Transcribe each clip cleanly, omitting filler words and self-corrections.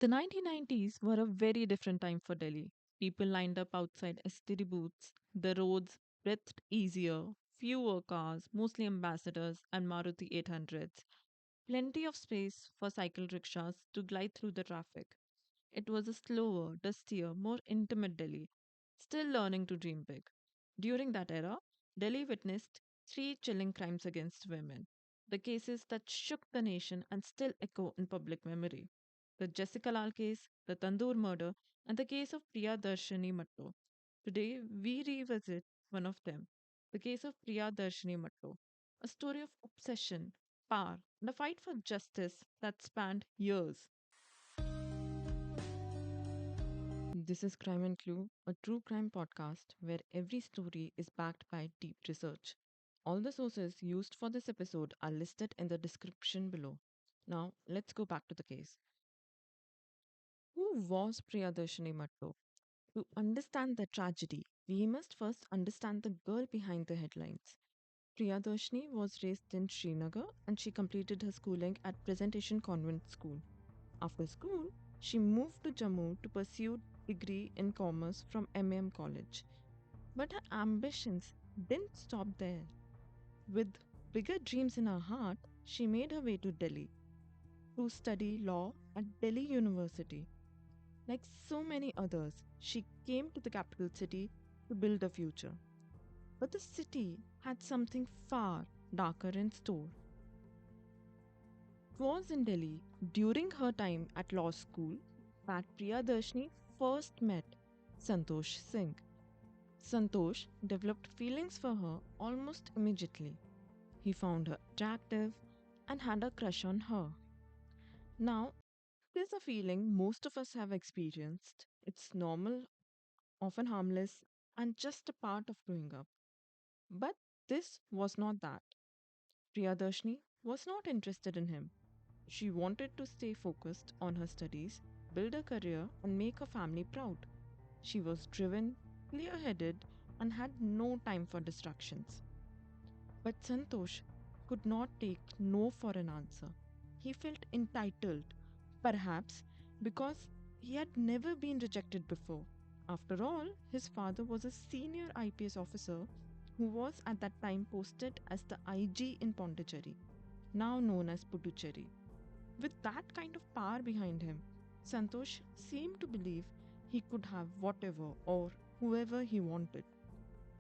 The 1990s were a very different time for Delhi. People lined up outside STD booths, the roads breathed easier, fewer cars, mostly ambassadors and Maruti 800s, plenty of space for cycle rickshaws to glide through the traffic. It was a slower, dustier, more intimate Delhi, still learning to dream big. During that era, Delhi witnessed three chilling crimes against women, the cases that shook the nation and still echo in public memory. The Jessica Lal case, the Tandoor murder, and the case of Priyadarshanimatto. Today, we revisit one of them, the case of Priyadarshanimatto, a story of obsession, power, and a fight for justice that spanned years. This is Crime and Clue, a true crime podcast where every story is backed by deep research. All the sources used for this episode are listed in the description below. Now, let's go back to the case. Who was Priyadarshini Matto? To understand the tragedy, we must first understand the girl behind the headlines. Priyadarshini was raised in Srinagar and she completed her schooling at Presentation Convent School. After school, she moved to Jammu to pursue degree in commerce from MAM College. But her ambitions didn't stop there. With bigger dreams in her heart, she made her way to Delhi to study law at Delhi University. Like so many others, she came to the capital city to build a future. But the city had something far darker in store. It was in Delhi during her time at law school that Priyadarshini first met Santosh Singh. Santosh developed feelings for her almost immediately. He found her attractive and had a crush on her. Now, there's a feeling most of us have experienced. It's normal, often harmless, and just a part of growing up. But this was not that. Priyadarshini was not interested in him. She wanted to stay focused on her studies, build a career, and make her family proud. She was driven, clear headed, and had no time for distractions. But Santosh could not take no for an answer. He felt entitled, perhaps because he had never been rejected before. After all, his father was a senior IPS officer who was at that time posted as the IG in Pondicherry, now known as Puducherry. With that kind of power behind him, Santosh seemed to believe he could have whatever or whoever he wanted.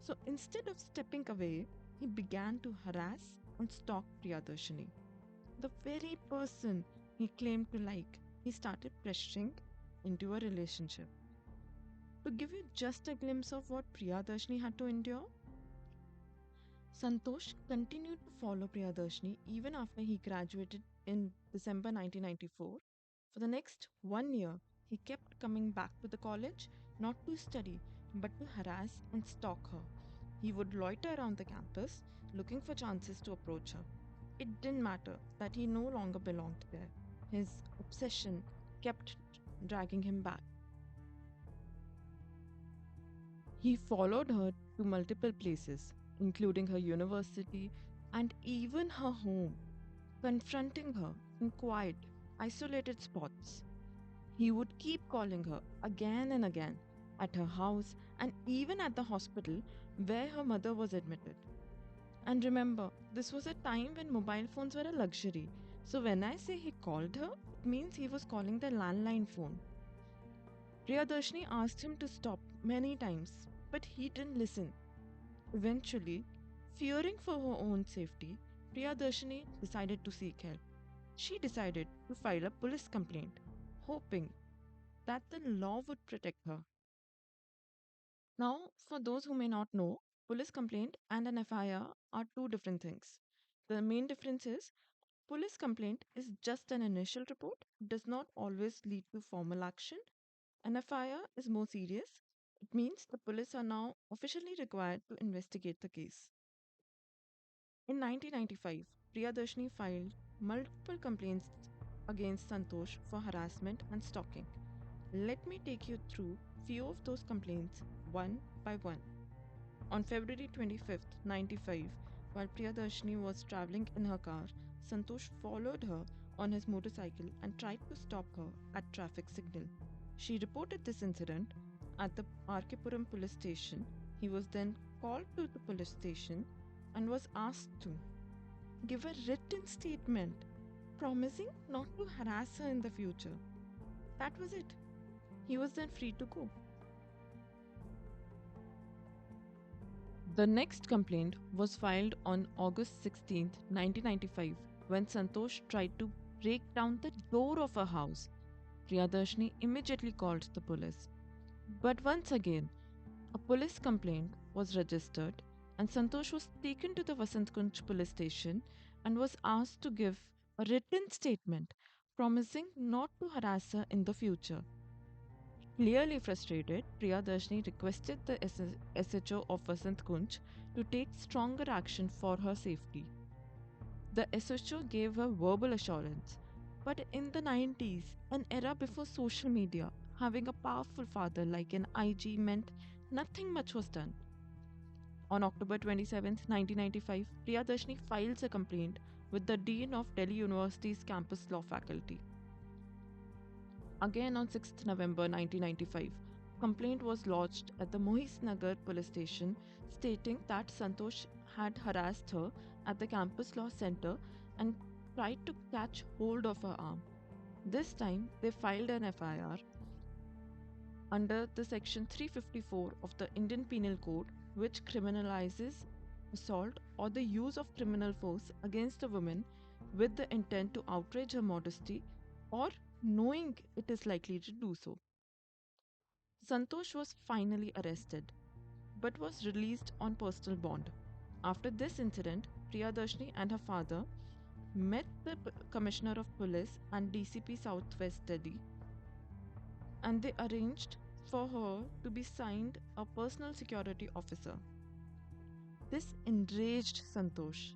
So instead of stepping away, he began to harass and stalk Priyadarshini. The very person he claimed to like, he started pressuring into a relationship. To give you just a glimpse of what Priyadarshini had to endure, Santosh continued to follow Priyadarshini even after he graduated in December 1994. For the next 1 year, he kept coming back to the college not to study but to harass and stalk her. He would loiter around the campus looking for chances to approach her. It didn't matter that he no longer belonged there. His obsession kept dragging him back. He followed her to multiple places, including her university and even her home, confronting her in quiet, isolated spots. He would keep calling her again and again at her house and even at the hospital where her mother was admitted. And remember, this was a time when mobile phones were a luxury. So when I say he called her, it means he was calling the landline phone. Priyadarshini asked him to stop many times, but he didn't listen. Eventually, fearing for her own safety, Priyadarshini decided to seek help. She decided to file a police complaint, hoping that the law would protect her. Now, for those who may not know, police complaint and an FIR are two different things. The main difference is police complaint is just an initial report, does not always lead to formal action. An FIR is more serious. It means the police are now officially required to investigate the case. In 1995, Priyadarshini filed multiple complaints against Santosh for harassment and stalking. Let me take you through few of those complaints one by one. On February 25th, 95, while Priyadarshini was traveling in her car, Santosh followed her on his motorcycle and tried to stop her at traffic signal. She reported this incident at the Arkepuram police station. He was then called to the police station and was asked to give a written statement promising not to harass her in the future. That was it. He was then free to go. The next complaint was filed on August 16th, 1995, when Santosh tried to break down the door of a house. Priyadarshini immediately called the police. But once again, a police complaint was registered, and Santosh was taken to the Vasant Kunj police station and was asked to give a written statement promising not to harass her in the future. Clearly frustrated, Priyadarshini requested the SHO of Vasant Kunj to take stronger action for her safety. The SHO gave her verbal assurance, but in the 90s, an era before social media, having a powerful father like an IG meant nothing much was done. On October 27th, 1995, Priyadarshini files a complaint with the Dean of Delhi University's campus law faculty. Again on 6th November 1995, complaint was lodged at the Mohis Nagar police station stating that Santosh had harassed her at the campus law center and tried to catch hold of her arm. This time they filed an FIR under the section 354 of the Indian Penal Code, which criminalizes assault or the use of criminal force against a woman with the intent to outrage her modesty or knowing it is likely to do so. Santosh was finally arrested but was released on personal bond. After this incident, Priyadarshini and her father met the Commissioner of Police and DCP Southwest Delhi, and they arranged for her to be signed a personal security officer. This enraged Santosh.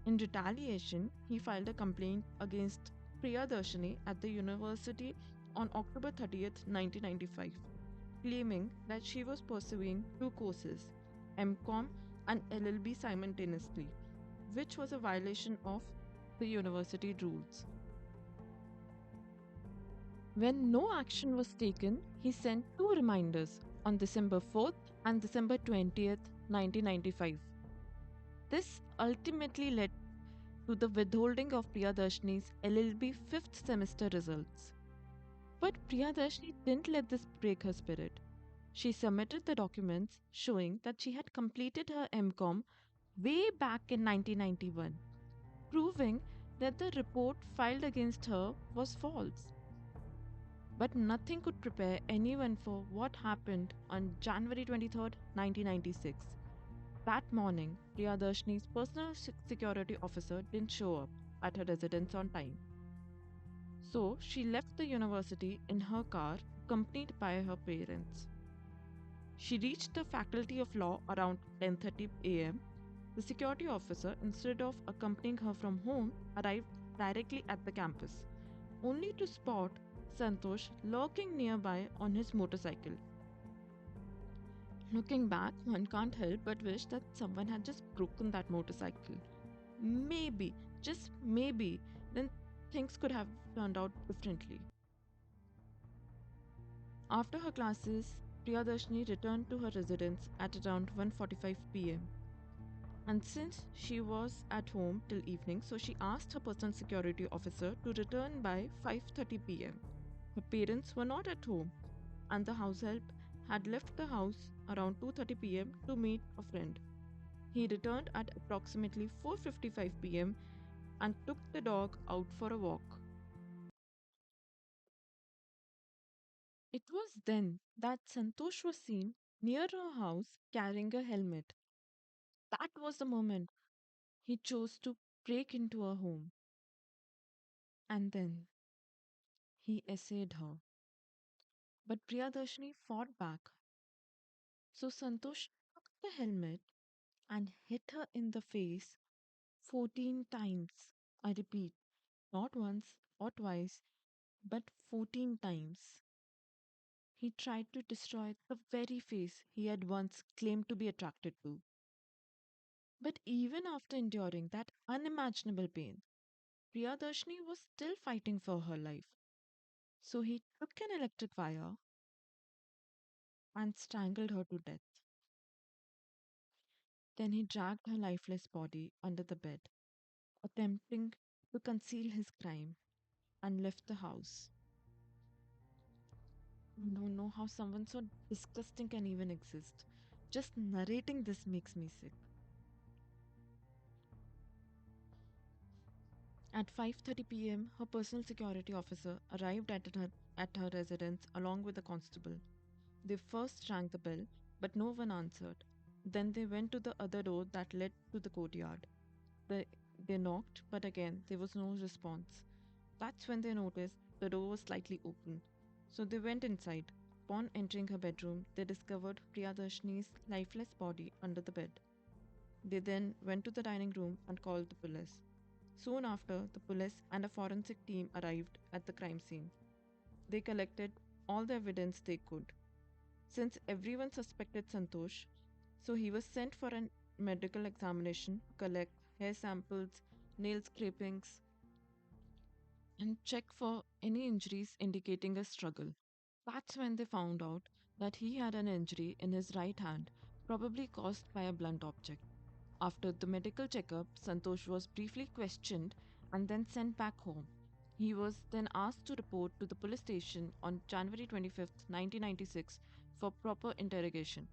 In retaliation, he filed a complaint against Priyadarshini at the university on October 30th, 1995, claiming that she was pursuing two courses, MCOM and LLB simultaneously, which was a violation of the university rules. When no action was taken, he sent two reminders on December 4th and December 20th, 1995. This ultimately led to the withholding of Priyadarshini's LLB 5th semester results. But Priyadarshini didn't let this break her spirit. She submitted the documents showing that she had completed her MCOM way back in 1991, proving that the report filed against her was false. But nothing could prepare anyone for what happened on January 23rd, 1996. That morning, Priyadarshini's personal security officer didn't show up at her residence on time. So she left the university in her car, accompanied by her parents. She reached the Faculty of Law around 10:30 a.m. The security officer, instead of accompanying her from home, arrived directly at the campus, only to spot Santosh lurking nearby on his motorcycle. Looking back, one can't help but wish that someone had just broken that motorcycle. Maybe, just maybe, then things could have turned out differently. After her classes, Priyadarshini returned to her residence at around 1:45 pm. And since she was at home till evening, so she asked her personal security officer to return by 5:30 pm. Her parents were not at home, and the house help had left the house around 2:30 pm to meet a friend. He returned at approximately 4:55 pm and took the dog out for a walk. It was then that Santosh was seen near her house carrying a helmet. That was the moment he chose to break into her home. And then he essayed her. But Priyadarshini fought back. So Santosh took the helmet and hit her in the face 14 times. I repeat, not once or twice, but 14 times. He tried to destroy the very face he had once claimed to be attracted to. But even after enduring that unimaginable pain, Priyadarshini was still fighting for her life. So he took an electric wire and strangled her to death. Then he dragged her lifeless body under the bed, attempting to conceal his crime, and left the house. I don't know how someone so disgusting can even exist. Just narrating this makes me sick. At 5:30 p.m., her personal security officer arrived at her residence along with a constable. They first rang the bell, but no one answered. Then they went to the other door that led to the courtyard. They, they knocked, but again there was no response. That's when they noticed the door was slightly open. So they went inside. Upon entering her bedroom, they discovered Priyadarshini's lifeless body under the bed. They then went to the dining room and called the police. Soon after, the police and a forensic team arrived at the crime scene. They collected all the evidence they could. Since everyone suspected Santosh, so he was sent for a medical examination to collect hair samples, nail scrapings, and check for any injuries indicating a struggle. That's when they found out that he had an injury in his right hand, probably caused by a blunt object. After the medical checkup, Santosh was briefly questioned and then sent back home. He was then asked to report to the police station on January 25th, 1996 for proper interrogation.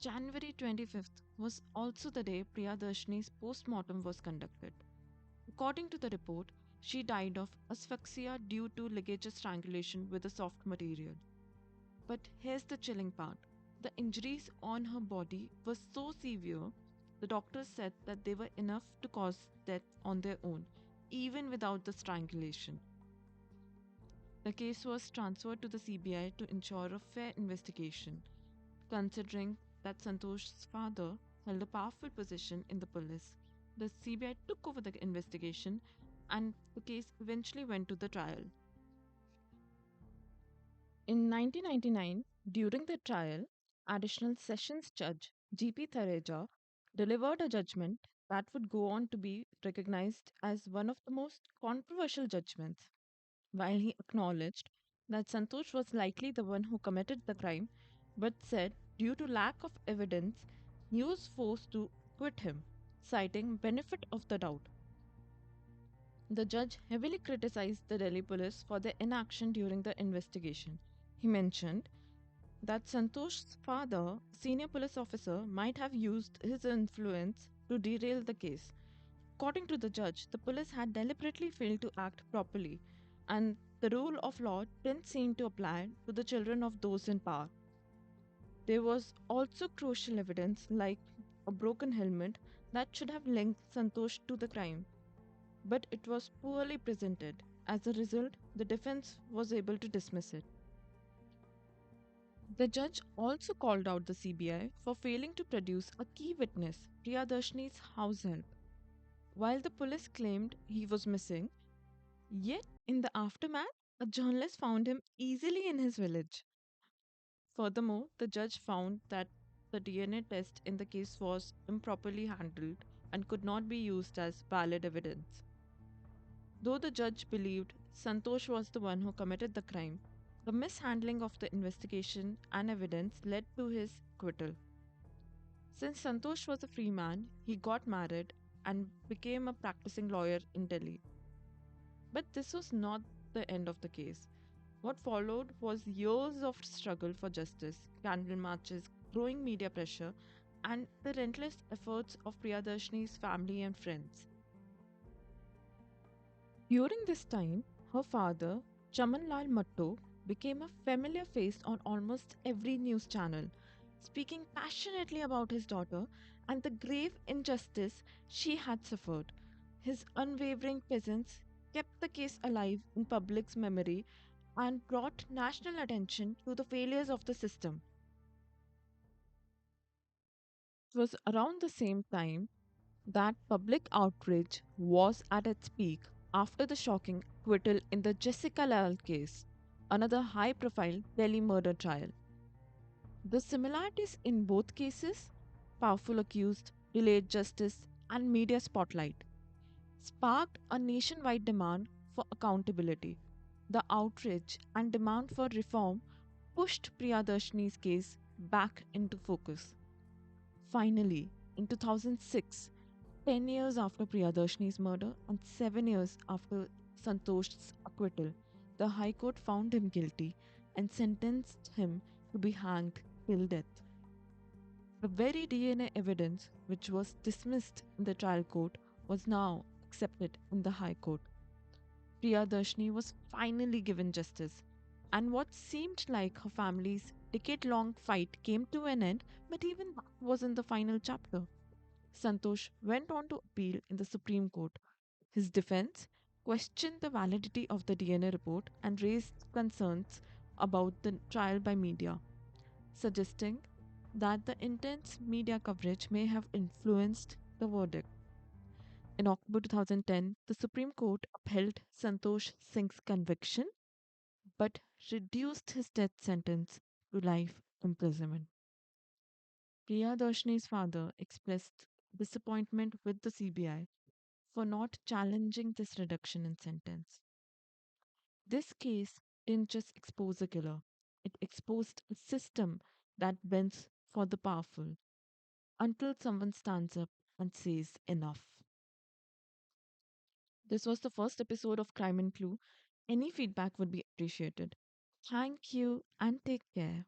January 25th was also the day Priyadarshini's post-mortem was conducted. According to the report, she died of asphyxia due to ligature strangulation with a soft material. But here's the chilling part: the injuries on her body were so severe, the doctors said that they were enough to cause death on their own, even without the strangulation. The case was transferred to the CBI to ensure a fair investigation, considering that Santosh's father held a powerful position in the police. The CBI took over the investigation and the case eventually went to the trial. In 1999, during the trial, Additional Sessions Judge G.P. Thareja delivered a judgment that would go on to be recognized as one of the most controversial judgments. While he acknowledged that Santosh was likely the one who committed the crime, but said due to lack of evidence, he was forced to acquit him, citing benefit of the doubt. The judge heavily criticized the Delhi police for their inaction during the investigation. He mentioned that Santosh's father, senior police officer, might have used his influence to derail the case. According to the judge, the police had deliberately failed to act properly, and the rule of law didn't seem to apply to the children of those in power. There was also crucial evidence, like a broken helmet, that should have linked Santosh to the crime, but it was poorly presented. As a result, the defense was able to dismiss it. The judge also called out the CBI for failing to produce a key witness, Priyadarshini's house help. While the police claimed he was missing, yet in the aftermath, a journalist found him easily in his village. Furthermore, the judge found that the DNA test in the case was improperly handled and could not be used as valid evidence. Though the judge believed Santosh was the one who committed the crime, the mishandling of the investigation and evidence led to his acquittal. Since Santosh was a free man, he got married and became a practicing lawyer in Delhi. But this was not the end of the case. What followed was years of struggle for justice, candle marches, growing media pressure, and the relentless efforts of Priyadarshini's family and friends. During this time, her father, Chamanlal Matto, became a familiar face on almost every news channel, speaking passionately about his daughter and the grave injustice she had suffered. His unwavering presence kept the case alive in public's memory and brought national attention to the failures of the system. It was around the same time that public outrage was at its peak after the shocking acquittal in the Jessica Lal case, another high profile Delhi murder trial. The similarities in both cases: powerful accused, delayed justice, and media spotlight. sparked a nationwide demand for accountability. The outrage and demand for reform pushed Priyadarshini's case back into focus. Finally, in 2006, 10 years after Priyadarshini's murder and 7 years after Santosh's acquittal, the High Court found him guilty and sentenced him to be hanged till death. The very DNA evidence which was dismissed in the trial court was now accepted in the High Court. Priyadarshini was finally given justice, and what seemed like her family's decade long fight came to an end, but even that wasn't the final chapter. Santosh went on to appeal in the Supreme Court. His defense questioned the validity of the DNA report and raised concerns about the trial by media, suggesting that the intense media coverage may have influenced the verdict. In October 2010, the Supreme Court upheld Santosh Singh's conviction but reduced his death sentence to life imprisonment. Priyadarshini's father expressed disappointment with the CBI for not challenging this reduction in sentence. This case didn't just expose a killer, it exposed a system that bends for the powerful until someone stands up and says enough. This was the first episode of Crime and Clue. Any feedback would be appreciated. Thank you and take care.